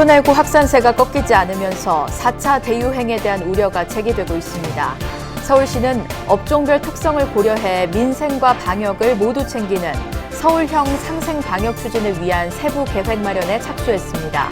코로나19 확산세가 꺾이지 않으면서 4차 대유행에 대한 우려가 제기되고 있습니다. 서울시는 업종별 특성을 고려해 민생과 방역을 모두 챙기는 서울형 상생 방역 추진을 위한 세부 계획 마련에 착수했습니다.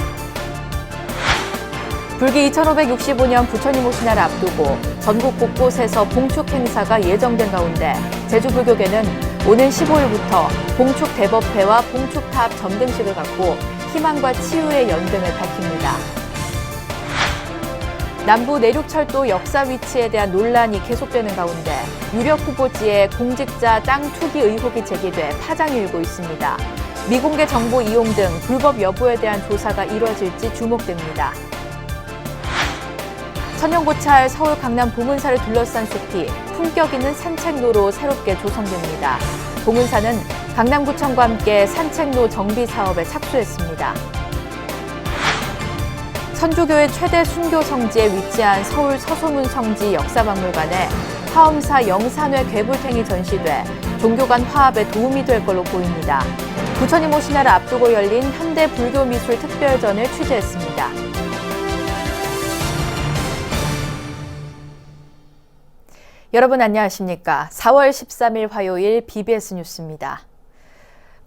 불기 2565년 부처님 오신 날을 앞두고 전국 곳곳에서 봉축 행사가 예정된 가운데 제주불교계는 오는 15일부터 봉축 대법회와 봉축탑 점등식을 갖고 희망과 치유의 연등을 밝힙니다. 남부 내륙철도 역사 위치에 대한 논란이 계속되는 가운데 유력 후보지에 공직자 땅 투기 의혹이 제기돼 파장이 일고 있습니다. 미공개 정보 이용 등 불법 여부에 대한 조사가 이뤄질지 주목됩니다. 천연고찰 서울 강남 봉은사를 둘러싼 숲이 품격 있는 산책로로 새롭게 조성됩니다. 봉은사는 강남구청과 함께 산책로 정비 사업에 착수했습니다. 천주교의 최대 순교 성지에 위치한 서울 서소문 성지 역사박물관에 화엄사 영산회 괴불탱이 전시돼 종교 간 화합에 도움이 될 걸로 보입니다. 부처님 오신 날을 앞두고 열린 현대 불교 미술 특별전을 취재했습니다. 여러분 안녕하십니까? 4월 13일 화요일 BBS 뉴스입니다.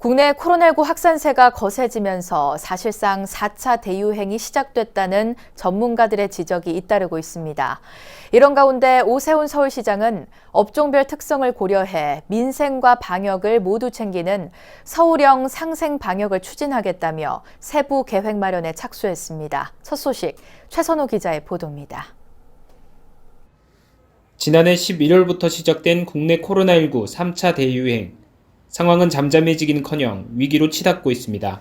국내 코로나19 확산세가 거세지면서 사실상 4차 대유행이 시작됐다는 전문가들의 지적이 잇따르고 있습니다. 이런 가운데 오세훈 서울시장은 업종별 특성을 고려해 민생과 방역을 모두 챙기는 서울형 상생 방역을 추진하겠다며 세부 계획 마련에 착수했습니다. 첫 소식 최선호 기자의 보도입니다. 지난해 11월부터 시작된 국내 코로나19 3차 대유행. 상황은 잠잠해지긴커녕 위기로 치닫고 있습니다.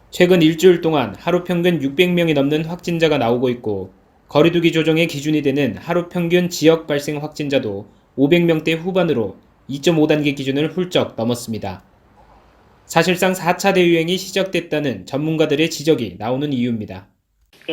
최근 일주일 동안 하루 평균 600명이 넘는 확진자가 나오고 있고 거리두기 조정의 기준이 되는 하루 평균 지역 발생 확진자도 500명대 후반으로 2.5단계 기준을 훌쩍 넘었습니다. 사실상 4차 대유행이 시작됐다는 전문가들의 지적이 나오는 이유입니다.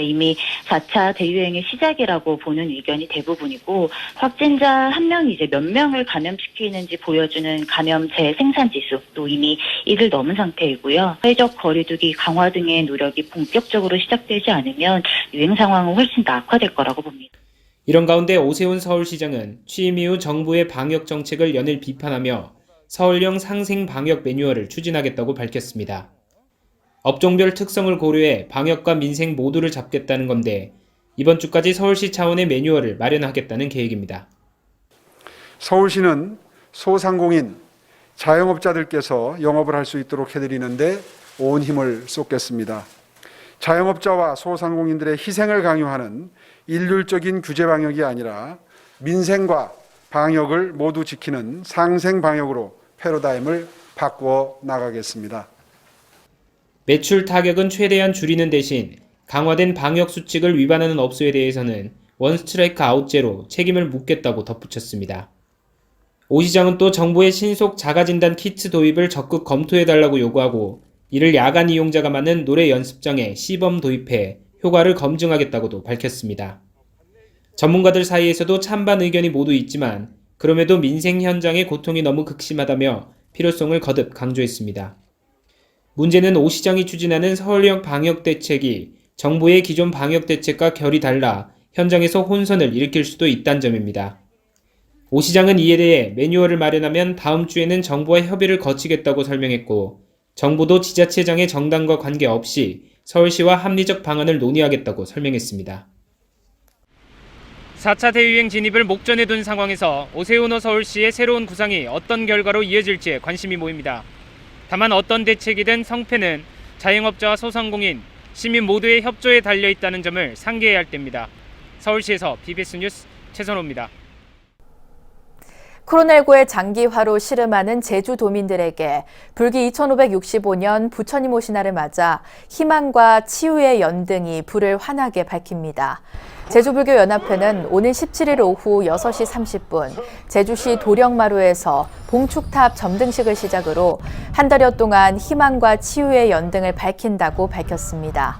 이미 4차 대유행의 시작이라고 보는 의견이 대부분이고 확진자 한 명이 이제 몇 명을 감염시키는지 보여주는 감염 재생산 지수 또 이미 1을 넘은 상태이고요. 사회적 거리두기 강화 등의 노력이 본격적으로 시작되지 않으면 유행 상황은 훨씬 더 악화될 거라고 봅니다. 이런 가운데 오세훈 서울시장은 취임 이후 정부의 방역 정책을 연일 비판하며 서울형 상생 방역 매뉴얼을 추진하겠다고 밝혔습니다. 업종별 특성을 고려해 방역과 민생 모두를 잡겠다는 건데 이번 주까지 서울시 차원의 매뉴얼을 마련하겠다는 계획입니다. 서울시는 소상공인, 자영업자들께서 영업을 할 수 있도록 해드리는데 온 힘을 쏟겠습니다. 자영업자와 소상공인들의 희생을 강요하는 일률적인 규제 방역이 아니라 민생과 방역을 모두 지키는 상생 방역으로 패러다임을 바꾸어 나가겠습니다. 매출 타격은 최대한 줄이는 대신 강화된 방역 수칙을 위반하는 업소에 대해서는 원스트라이크 아웃제로 책임을 묻겠다고 덧붙였습니다. 오 시장은 또 정부의 신속 자가진단 키트 도입을 적극 검토해달라고 요구하고 이를 야간 이용자가 많은 노래 연습장에 시범 도입해 효과를 검증하겠다고도 밝혔습니다. 전문가들 사이에서도 찬반 의견이 모두 있지만 그럼에도 민생 현장의 고통이 너무 극심하다며 필요성을 거듭 강조했습니다. 문제는 오 시장이 추진하는 서울형 방역대책이 정부의 기존 방역대책과 결이 달라 현장에서 혼선을 일으킬 수도 있다는 점입니다. 오 시장은 이에 대해 매뉴얼을 마련하면 다음 주에는 정부와 협의를 거치겠다고 설명했고 정부도 지자체장의 정당과 관계없이 서울시와 합리적 방안을 논의하겠다고 설명했습니다. 4차 대유행 진입을 목전에 둔 상황에서 오세훈 서울시의 새로운 구상이 어떤 결과로 이어질지에 관심이 모입니다. 다만 어떤 대책이든 성패는 자영업자와 소상공인, 시민 모두의 협조에 달려있다는 점을 상기해야 할 때입니다. 서울시에서 BBS 뉴스 최선호입니다. 코로나19의 장기화로 씨름하는 제주도민들에게 불기 2565년 부처님 오신 날을 맞아 희망과 치유의 연등이 불을 환하게 밝힙니다. 제주불교연합회는 오는 17일 오후 6시 30분 제주시 도령마루에서 봉축탑 점등식을 시작으로 한 달여 동안 희망과 치유의 연등을 밝힌다고 밝혔습니다.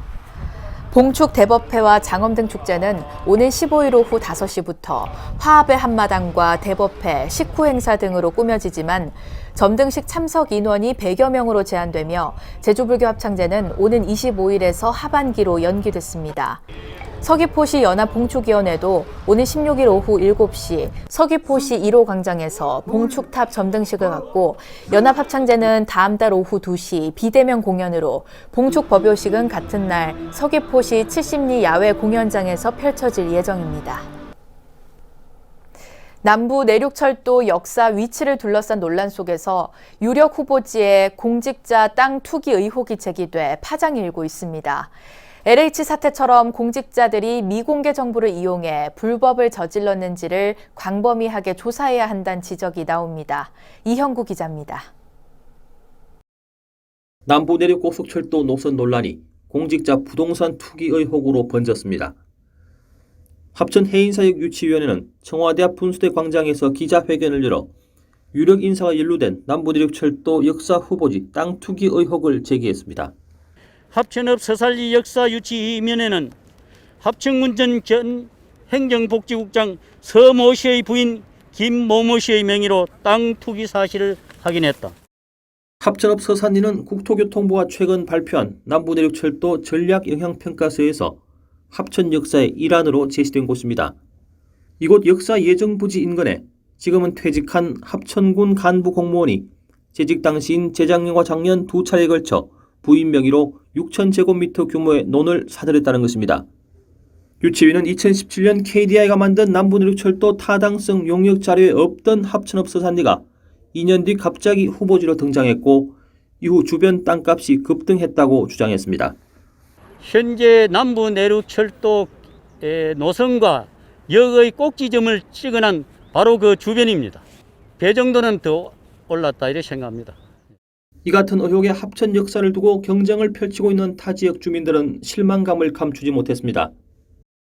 봉축 대법회와 장엄등 축제는 오는 15일 오후 5시부터 화합의 한마당과 대법회, 식후 행사 등으로 꾸며지지만 점등식 참석 인원이 100여 명으로 제한되며 제주불교 합창제는 오는 25일에서 하반기로 연기됐습니다. 서귀포시 연합봉축위원회도 오는 16일 오후 7시 서귀포시 1호 광장에서 봉축탑 점등식을 갖고 연합합창제는 다음 달 오후 2시 비대면 공연으로 봉축법요식은 같은 날 서귀포시 70리 야외 공연장에서 펼쳐질 예정입니다. 남부 내륙철도 역사 위치를 둘러싼 논란 속에서 유력 후보지에 공직자 땅 투기 의혹이 제기돼 파장이 일고 있습니다. LH 사태처럼 공직자들이 미공개 정보를 이용해 불법을 저질렀는지를 광범위하게 조사해야 한다는 지적이 나옵니다. 이형구 기자입니다. 남부 내륙 고속철도 노선 논란이 공직자 부동산 투기 의혹으로 번졌습니다. 합천 해인사역유치위원회는 청와대 앞 분수대 광장에서 기자회견을 열어 유력 인사가 연루된 남부 내륙 철도 역사 후보지 땅 투기 의혹을 제기했습니다. 합천읍 서살리 역사유치위원회는 합천군전 전 행정복지국장 서모 씨의 부인 김모모 씨의 명의로 땅 투기 사실을 확인했다. 합천읍 서산리는 국토교통부가 최근 발표한 남부 내륙 철도 전략영향평가서에서 합천 역사의 일환으로 제시된 곳입니다. 이곳 역사 예정부지 인근에 지금은 퇴직한 합천군 간부 공무원이 재직 당시인 재작년과 작년 두 차례에 걸쳐 부인 명의로 6,000제곱미터 규모의 논을 사들였다는 것입니다. 유치위는 2017년 KDI가 만든 남부내륙철도 타당성 용역 자료에 없던 합천읍 서산리가 2년 뒤 갑자기 후보지로 등장했고 이후 주변 땅값이 급등했다고 주장했습니다. 현재 남부 내륙철도 노선과 역의 꼭지점을 찍어난 바로 그 주변입니다. 배 정도는 더 올랐다 이렇게 생각합니다. 이 같은 의혹의 합천 역사를 두고 경쟁을 펼치고 있는 타 지역 주민들은 실망감을 감추지 못했습니다.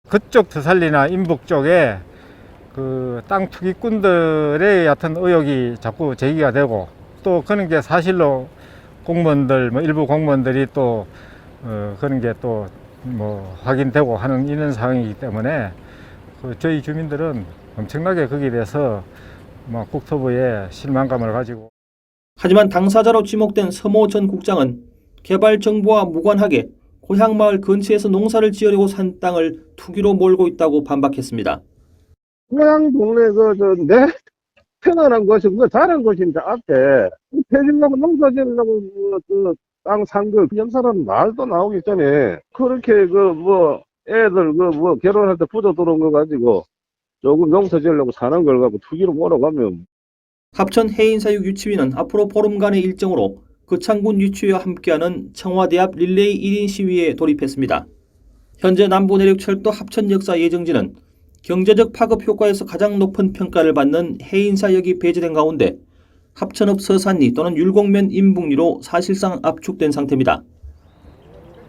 그쪽 서살리나 인북 쪽에 그 땅 투기꾼들의 같은 의혹이 자꾸 제기가 되고 또 그런 게 사실로 공무원들 일부 공무원들이 또 그런 게 또 확인되고 하는 이런 상황이기 때문에 저희 주민들은 엄청나게 거기에 대해서 국토부에 실망감을 가지고. 하지만 당사자로 지목된 서모 전 국장은 개발 정보와 무관하게 고향마을 근처에서 농사를 지으려고 산 땅을 투기로 몰고 있다고 반박했습니다. 고향 동네 내 편안한 곳이 그거 다른 곳인데 앞에 폐지려고 농사 지으려고 땅 산 거 연사라는 말도 나오기 전에 그렇게 애들 결혼할 때 부자 들어온 거 가지고 조금 농사 지으려고 사는 걸 갖고 투기로 몰아가면. 합천 해인사육 유치위는 앞으로 보름간의 일정으로 거창군 유치위와 함께하는 청와대 앞 릴레이 1인 시위에 돌입했습니다. 현재 남부내륙철도 합천 역사 예정지는 경제적 파급 효과에서 가장 높은 평가를 받는 해인사역이 배제된 가운데 합천읍 서산리 또는 율곡면 인북리로 사실상 압축된 상태입니다.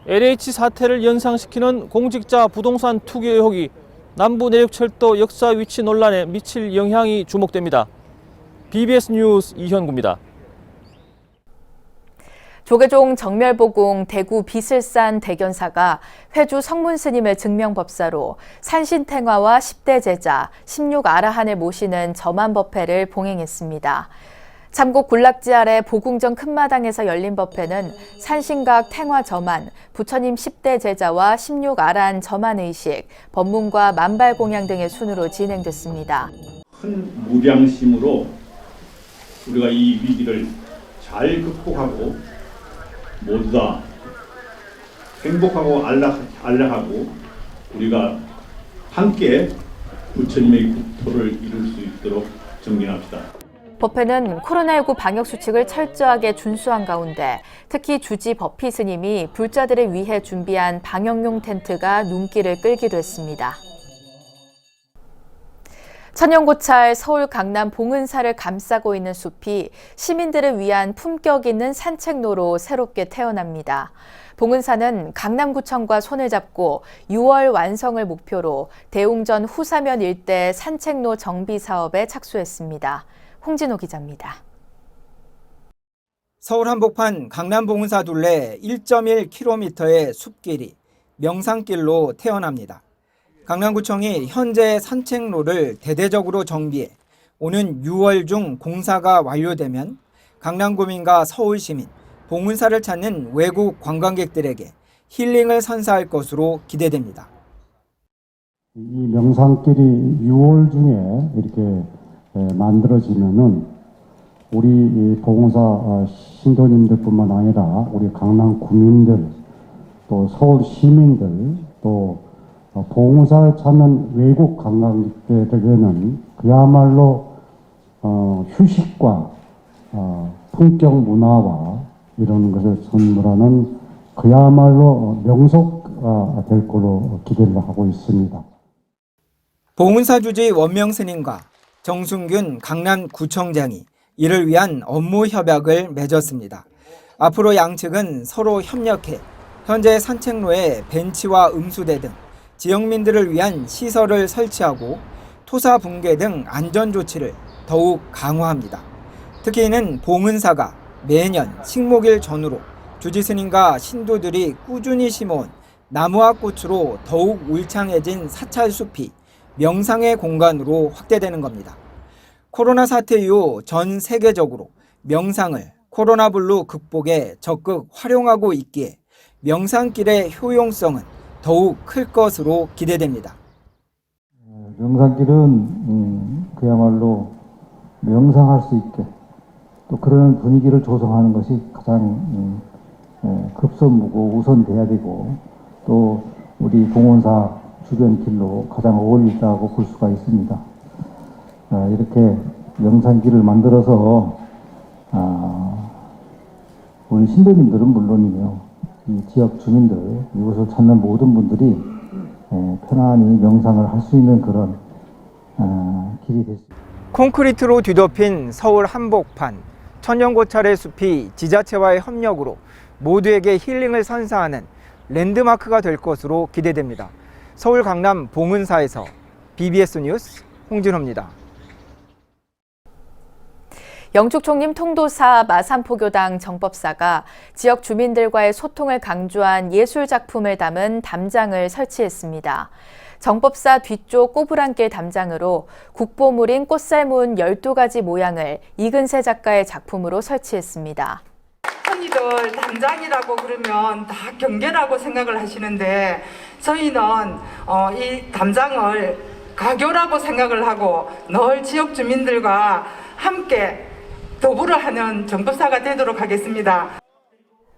LH 사태를 연상시키는 공직자 부동산 투기 의혹이 남부내륙철도 역사 위치 논란에 미칠 영향이 주목됩니다. BBS 뉴스 이현구입니다. 조계종 정멸보궁 대구 비슬산 대견사가 회주 성문스님의 증명법사로 산신탱화와 10대 제자 16아라한을 모시는 점안법회를 봉행했습니다. 참고 군락지 아래 보궁전 큰마당에서 열린 법회는 산신각 탱화 점안, 부처님 10대 제자와 16아라한 점안의식, 법문과 만발공양 등의 순으로 진행됐습니다. 큰 무량심으로 우리가 이 위기를 잘 극복하고 모두 다 행복하고 안락하고 우리가 함께 부처님의 국토를 이룰 수 있도록 정진합시다. 법회는 코로나19 방역수칙을 철저하게 준수한 가운데 특히 주지 법희 스님이 불자들을 위해 준비한 방역용 텐트가 눈길을 끌기도 했습니다. 천연고찰 서울 강남 봉은사를 감싸고 있는 숲이 시민들을 위한 품격 있는 산책로로 새롭게 태어납니다. 봉은사는 강남구청과 손을 잡고 6월 완성을 목표로 대웅전 후사면 일대 산책로 정비 사업에 착수했습니다. 홍진호 기자입니다. 서울 한복판 강남 봉은사 둘레 1.1km의 숲길이 명산길로 태어납니다. 강남구청이 현재 산책로를 대대적으로 정비해 오는 6월 중 공사가 완료되면 강남구민과 서울시민, 봉은사를 찾는 외국 관광객들에게 힐링을 선사할 것으로 기대됩니다. 이 명산길이 6월 중에 이렇게 만들어지면은 우리 봉사 신도님들뿐만 아니라 우리 강남 구민들, 또 서울 시민들, 또 봉사를 찾는 외국 관광객들에게는 그야말로 휴식과 품격 문화와 이런 것을 선물하는 그야말로 명소가 될 거로 기대를 하고 있습니다. 봉은사 주지 원명 스님과 정순균 강남구청장이 이를 위한 업무 협약을 맺었습니다. 앞으로 양측은 서로 협력해 현재 산책로에 벤치와 음수대 등 지역민들을 위한 시설을 설치하고 토사 붕괴 등 안전 조치를 더욱 강화합니다. 특히 이는 봉은사가 매년 식목일 전후로 주지스님과 신도들이 꾸준히 심어온 나무와 꽃으로 더욱 울창해진 사찰숲이 명상의 공간으로 확대되는 겁니다. 코로나 사태 이후 전 세계적으로 명상을 코로나블루 극복에 적극 활용하고 있기에 명상길의 효용성은 더욱 클 것으로 기대됩니다. 명산길은 그야말로 명상할 수 있게 또 그런 분위기를 조성하는 것이 가장 급선무고 우선돼야 되고 또 우리 봉원사 주변 길로 가장 어울리다고 볼 수가 있습니다. 이렇게 명산길을 만들어서 우리 신도님들은 물론이며 이 지역 주민들, 이곳을 찾는 모든 분들이 편안히 명상을 할 수 있는 그런 길이 됐습니다. 콘크리트로 뒤덮인 서울 한복판, 천연고찰의 숲이 지자체와의 협력으로 모두에게 힐링을 선사하는 랜드마크가 될 것으로 기대됩니다. 서울 강남 봉은사에서 BBS 뉴스 홍진호입니다. 영축 총림 통도사 마산포교당 정법사가 지역 주민들과의 소통을 강조한 예술 작품을 담은 담장을 설치했습니다. 정법사 뒤쪽 꼬부랑길 담장으로 국보물인 꽃살문 12가지 모양을 이근세 작가의 작품으로 설치했습니다. 흔히들 담장이라고 그러면 다 경계라고 생각을 하시는데 저희는 이 담장을 가교라고 생각을 하고 늘 지역 주민들과 함께 도부를 하는 정법사가 되도록 하겠습니다.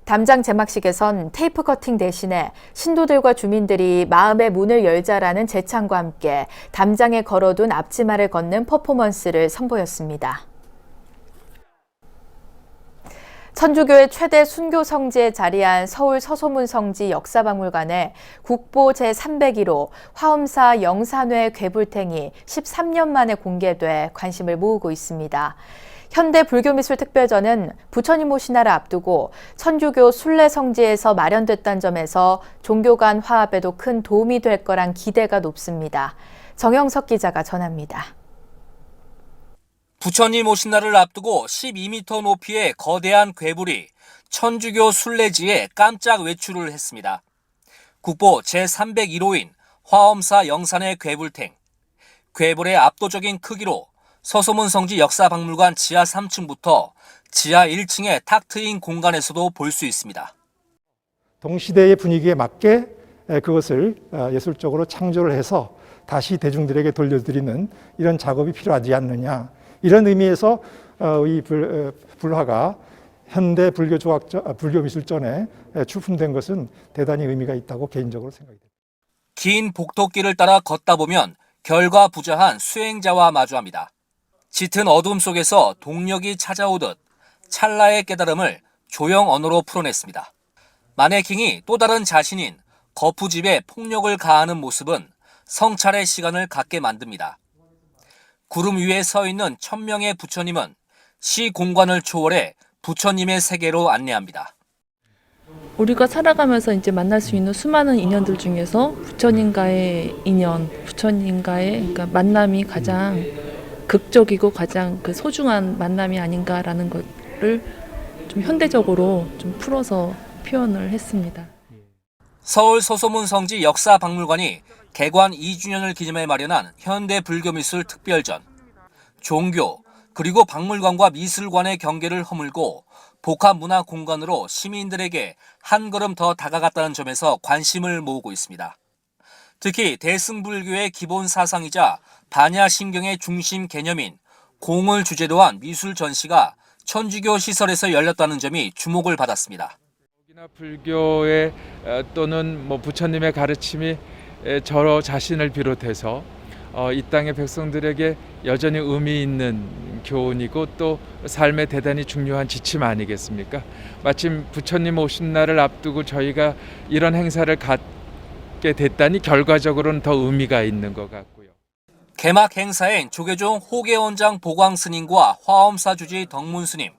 담장 제막식에선 테이프 커팅 대신에 신도들과 주민들이 마음의 문을 열자라는 제창과 함께 담장에 걸어둔 앞치마를 걷는 퍼포먼스를 선보였습니다. 천주교의 최대 순교 성지에 자리한 서울 서소문 성지 역사박물관에 국보 제301호 화엄사 영산회 괴불탱이 13년 만에 공개돼 관심을 모으고 있습니다. 현대불교미술특별전은 부처님 오신 날을 앞두고 천주교 순례 성지에서 마련됐다는 점에서 종교 간 화합에도 큰 도움이 될 거란 기대가 높습니다. 정영석 기자가 전합니다. 부처님 오신 날을 앞두고 12m 높이의 거대한 괴불이 천주교 순례지에 깜짝 외출을 했습니다. 국보 제301호인 화엄사 영산의 괴불탱. 괴불의 압도적인 크기로 서소문 성지 역사박물관 지하 3층부터 지하 1층의 탁 트인 공간에서도 볼 수 있습니다. 동시대의 분위기에 맞게 그것을 예술적으로 창조를 해서 다시 대중들에게 돌려드리는 이런 작업이 필요하지 않느냐. 이런 의미에서 이 불화가 현대 불교미술전에 출품된 것은 대단히 의미가 있다고 개인적으로 생각합니다. 긴 복도길을 따라 걷다 보면 결과부자한 수행자와 마주합니다. 짙은 어둠 속에서 동력이 찾아오듯 찰나의 깨달음을 조형 언어로 풀어냈습니다. 마네킹이 또 다른 자신인 거푸집에 폭력을 가하는 모습은 성찰의 시간을 갖게 만듭니다. 구름 위에 서 있는 1000명의 부처님은 시 공간을 초월해 부처님의 세계로 안내합니다. 우리가 살아가면서 이제 만날 수 있는 수많은 인연들 중에서 부처님과의 인연, 부처님과의 그러니까 만남이 가장 극적이고 가장 그 소중한 만남이 아닌가라는 것을 좀 현대적으로 좀 풀어서 표현을 했습니다. 서울 서소문 성지 역사박물관이 개관 2주년을 기념해 마련한 현대불교미술 특별전. 종교, 그리고 박물관과 미술관의 경계를 허물고 복합문화 공간으로 시민들에게 한 걸음 더 다가갔다는 점에서 관심을 모으고 있습니다. 특히 대승불교의 기본 사상이자 반야심경의 중심 개념인 공을 주제로 한 미술 전시가 천주교 시설에서 열렸다는 점이 주목을 받았습니다. 불교의 또는 부처님의 가르침이 저 자신을 비롯해서 이 땅의 백성들에게 여전히 의미 있는 교훈이고 또 삶에 대단히 중요한 지침 아니겠습니까? 마침 부처님 오신 날을 앞두고 저희가 이런 행사를 갖게 됐다니 결과적으로는 더 의미가 있는 것 같고요. 개막 행사엔 조계종 호계원장 보광스님과 화엄사 주지 덕문스님,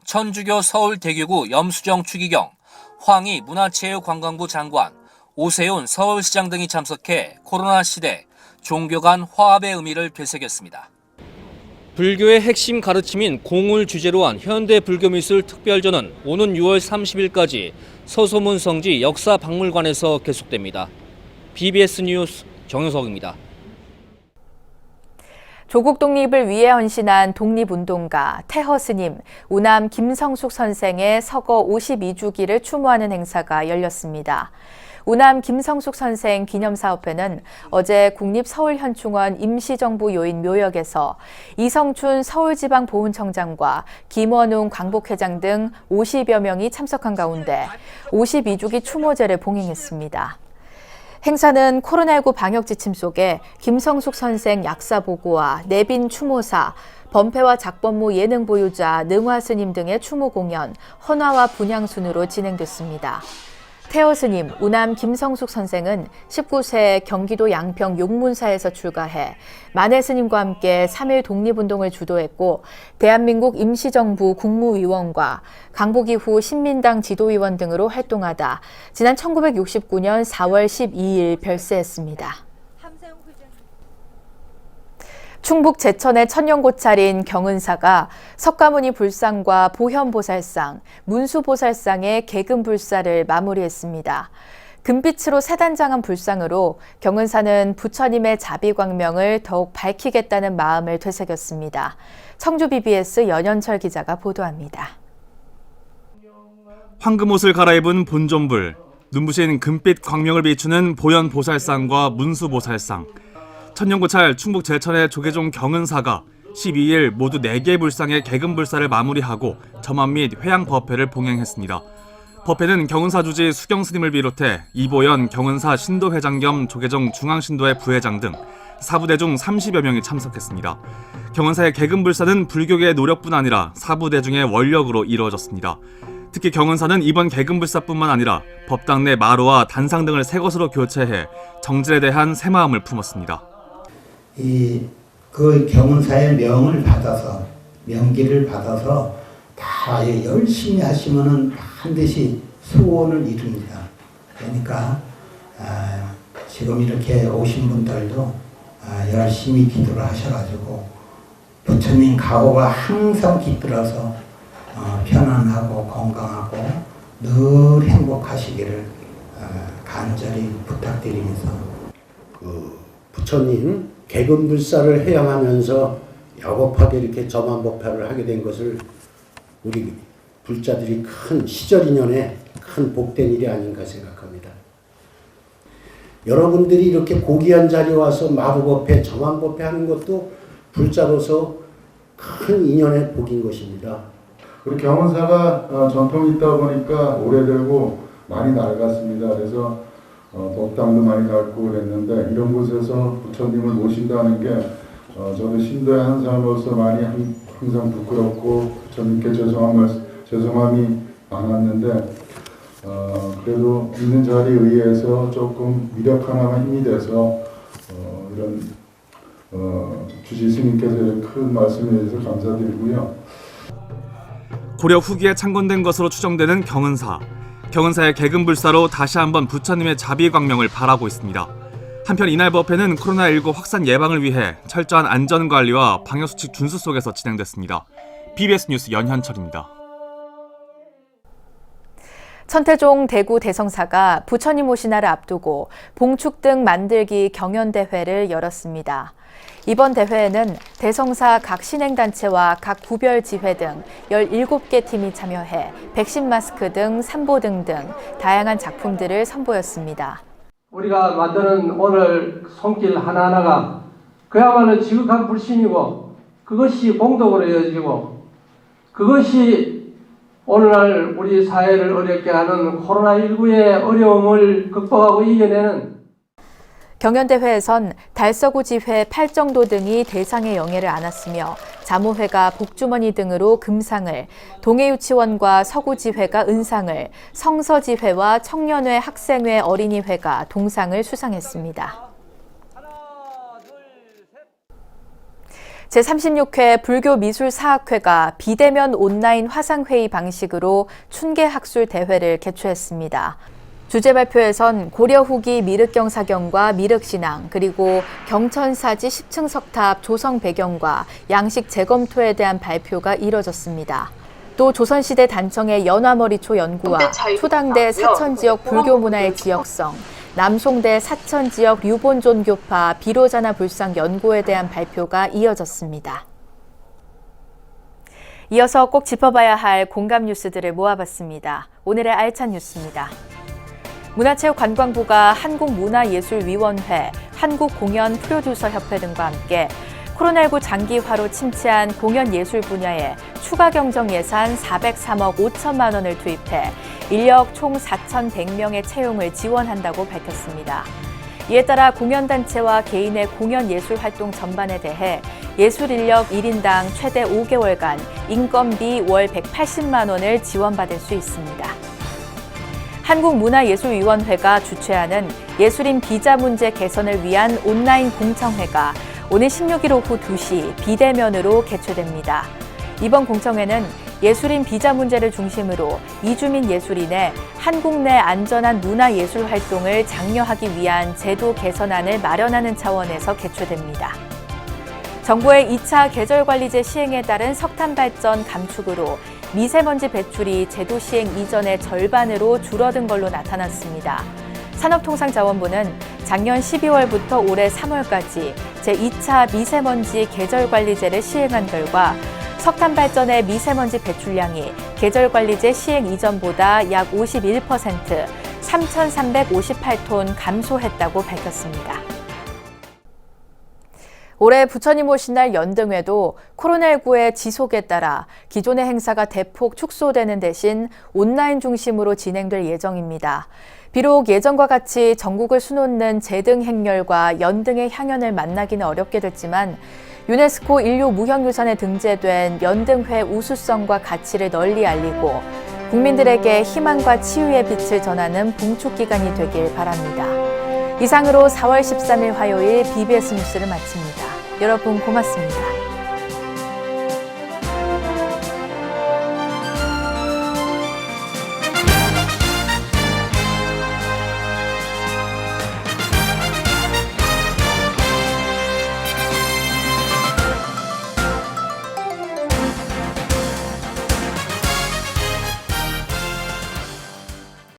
천주교 서울대교구 염수정 추기경, 황희 문화체육관광부 장관, 오세훈 서울시장 등이 참석해 코로나 시대 종교 간 화합의 의미를 되새겼습니다. 불교의 핵심 가르침인 공을 주제로 한 현대불교미술 특별전은 오는 6월 30일까지 서소문 성지 역사박물관에서 계속됩니다. BBS 뉴스 정효석입니다. 조국 독립을 위해 헌신한 독립운동가 태허 스님, 우남 김성숙 선생의 서거 52주기를 추모하는 행사가 열렸습니다. 우남 김성숙 선생 기념사업회는 어제 국립서울현충원 임시정부 요인 묘역에서 이성춘 서울지방보훈청장과 김원웅 광복회장 등 50여 명이 참석한 가운데 52주기 추모제를 봉행했습니다. 행사는 코로나19 방역 지침 속에 김성숙 선생 약사 보고와 내빈 추모사, 범패와 작법무 예능 보유자 능화 스님 등의 추모 공연, 헌화와 분향 순으로 진행됐습니다. 태허 스님, 우남 김성숙 선생은 19세 경기도 양평 용문사에서 출가해 만해 스님과 함께 3.1 독립운동을 주도했고 대한민국 임시정부 국무위원과 강복 이후 신민당 지도위원 등으로 활동하다 지난 1969년 4월 12일 별세했습니다. 충북 제천의 천년고찰인 경은사가 석가모니 불상과 보현보살상, 문수보살상의 개금불사를 마무리했습니다. 금빛으로 세단장한 불상으로 경은사는 부처님의 자비광명을 더욱 밝히겠다는 마음을 되새겼습니다. 청주 BBS 연현철 기자가 보도합니다. 황금옷을 갈아입은 본존불, 눈부신 금빛 광명을 비추는 보현보살상과 문수보살상, 천년고찰 충북 제천의 조계종 경은사가 12일 모두 4개의 불상의 개금불사를 마무리하고 점암 및 회양 법회를 봉행했습니다. 법회는 경은사 주지 수경스님을 비롯해 이보연 경은사 신도회장 겸 조계종 중앙신도회 부회장 등 사부대중 30여 명이 참석했습니다. 경은사의 개금불사는 불교계의 노력뿐 아니라 사부대중의 원력으로 이루어졌습니다. 특히 경은사는 이번 개금불사뿐만 아니라 법당 내 마루와 단상 등을 새 것으로 교체해 정질에 대한 새 마음을 품었습니다. 그 경은사의 명기를 받아서 다 열심히 하시면은 반드시 소원을 이룹니다. 그러니까 지금 이렇게 오신 분들도 열심히 기도를 하셔가지고 부처님 가호가 항상 깃들어서 편안하고 건강하고 늘 행복하시기를 간절히 부탁드리면서 부처님 개금불사를 해양하면서 야곱하게 이렇게 점암법회를 하게 된 것을 우리 불자들이 큰 시절인연에 큰 복된 일이 아닌가 생각합니다. 여러분들이 이렇게 고귀한 자리에 와서 마루법회, 점암법회 하는 것도 불자로서 큰 인연의 복인 것입니다. 우리 경은사가 전통이 있다 보니까 오래되고 많이 낡았습니다. 그래서 법당도 많이 닳고 그랬는데 이런 곳에서 부처님을 모신다는 게 저도 신도의 한 사람으로서 많이 항상 부끄럽고 부처님께 죄송함이 많았는데 그래도 있는 자리에 의해서 조금 위력하나마 힘이 돼서 이런 주지 스님께서 큰 말씀에 대해서 감사드리고요. 고려 후기에 창건된 것으로 추정되는 경은사. 경은사의 개금불사로 다시 한번 부처님의 자비광명을 바라고 있습니다. 한편 이날 법회는 코로나19 확산 예방을 위해 철저한 안전관리와 방역수칙 준수 속에서 진행됐습니다. BBS 뉴스 연현철입니다. 천태종 대구 대성사가 부처님 오신 날을 앞두고 봉축등 만들기 경연대회를 열었습니다. 이번 대회에는 대성사 각 신행단체와 각 구별지회 등 17개 팀이 참여해 백신 마스크 등 삼보등 등 다양한 작품들을 선보였습니다. 우리가 만드는 오늘 손길 하나하나가 그야말로 지극한 불신이고 그것이 공덕으로 이어지고 그것이 오늘날 우리 사회를 어렵게 하는 코로나19의 어려움을 극복하고 이겨내는 경연대회에선 달서구지회 팔정도 등이 대상의 영예를 안았으며 자모회가 복주머니 등으로 금상을, 동해유치원과 서구지회가 은상을, 성서지회와 청년회, 학생회, 어린이회가 동상을 수상했습니다. 제36회 불교미술사학회가 비대면 온라인 화상회의 방식으로 춘계학술대회를 개최했습니다. 주제 발표에선 고려 후기 미륵경 사경과 미륵신앙, 그리고 경천사지 10층 석탑 조성 배경과 양식 재검토에 대한 발표가 이뤄졌습니다. 또 조선시대 단청의 연화머리초 연구와 초당대 사천지역 불교문화의 지역성, 남송대 사천지역 류본존교파 비로자나 불상 연구에 대한 발표가 이어졌습니다. 이어서 꼭 짚어봐야 할 공감 뉴스들을 모아봤습니다. 오늘의 알찬 뉴스입니다. 문화체육관광부가 한국문화예술위원회, 한국공연 프로듀서협회 등과 함께 코로나19 장기화로 침체한 공연예술 분야에 추가 경정 예산 403억 5천만 원을 투입해 인력 총 4,100명의 채용을 지원한다고 밝혔습니다. 이에 따라 공연단체와 개인의 공연예술 활동 전반에 대해 예술인력 1인당 최대 5개월간 인건비 월 180만 원을 지원받을 수 있습니다. 한국문화예술위원회가 주최하는 예술인 비자 문제 개선을 위한 온라인 공청회가 오늘 16일 오후 2시 비대면으로 개최됩니다. 이번 공청회는 예술인 비자 문제를 중심으로 이주민 예술인의 한국 내 안전한 문화예술 활동을 장려하기 위한 제도 개선안을 마련하는 차원에서 개최됩니다. 정부의 2차 계절관리제 시행에 따른 석탄 발전 감축으로 미세먼지 배출이 제도 시행 이전의 절반으로 줄어든 걸로 나타났습니다. 산업통상자원부는 작년 12월부터 올해 3월까지 제2차 미세먼지 계절관리제를 시행한 결과 석탄 발전의 미세먼지 배출량이 계절관리제 시행 이전보다 약 51%, 3,358톤 감소했다고 밝혔습니다. 올해 부처님 오신 날 연등회도 코로나19의 지속에 따라 기존의 행사가 대폭 축소되는 대신 온라인 중심으로 진행될 예정입니다. 비록 예전과 같이 전국을 수놓는 제등 행렬과 연등의 향연을 만나기는 어렵게 됐지만 유네스코 인류 무형유산에 등재된 연등회 우수성과 가치를 널리 알리고 국민들에게 희망과 치유의 빛을 전하는 봉축 기간이 되길 바랍니다. 이상으로 4월 13일 화요일 BBS 뉴스를 마칩니다. 여러분 고맙습니다.